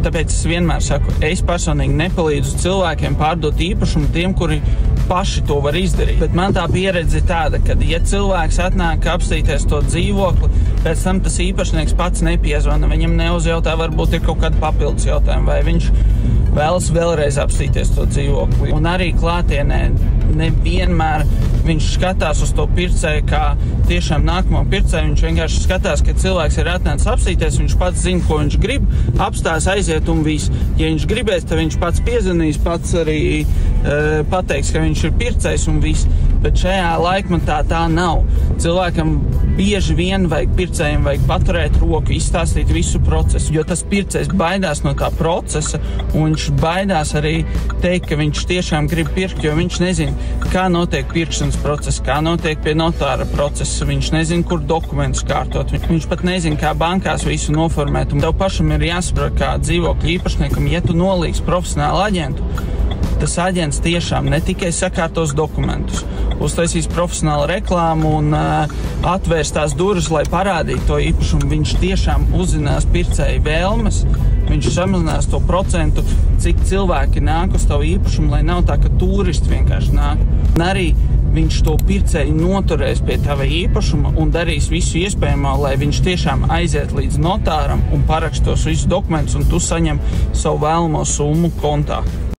Tāpēc es vienmēr saku, es personīgi nepalīdzu cilvēkiem pārdot īpašumu tiem, kuri paši to var izdarīt. Bet man tā pieredze ir tāda, ka, ja cilvēks atnāk apstīties to dzīvokli, pēc tam tas īpašnieks pats nepiezvana, viņam neuzjautā, varbūt ir kaut kāda papildus jautājuma, vai viņš vēlas vēlreiz apstīties to dzīvokli. Un arī klātienē nevienmēr viņš skatās uz to pircēju kā tiešām nākamo pircēju, viņš vienkārši skatās, ka cilvēks ir atnācis apstīties, viņš pats zina, ko viņš grib, apstās, aiziet un viss. Ja viņš gribēs, tad viņš pats piezvanīs, pats arī pateiks, ka viņš ir pircējs un viss. Bet šajā laikmatā tā nav. Cilvēkam bieži vien pircējiem vajag paturēt roku, izstāstīt visu procesu, jo tas pircējs baidās no tā procesa, un viņš baidās arī teikt, ka viņš tiešām grib pirkt, jo viņš nezina, kā notiek pirkšanas process, kā notiek pie notāra procesa, viņš nezina, kur dokumentus kārtot, viņš pat nezina, kā bankās visu noformēt, un tev pašam ir jāsaprot, kā dzīvokļu īpašniekam, ja tu nolīgs profesionālu aģentu, tas aģents tiešām ne tikai sakārtos dokumentus, uztaisīs profesionālu reklāmu un atvērs tās durvis, lai parādītu to īpašumu. Viņš tiešām uzzinās pircēju vēlmes, viņš samazinās to procentu, cik cilvēki nāk uz tavu īpašumu, lai nav tā, ka turisti vienkārši nāk. Un arī viņš to pircēju noturēs pie tava īpašuma un darīs visu iespējamo, lai viņš tiešām aiziet līdz notāram un parakstos visus dokumentus, un tu saņem savu vēlamo summu kontā.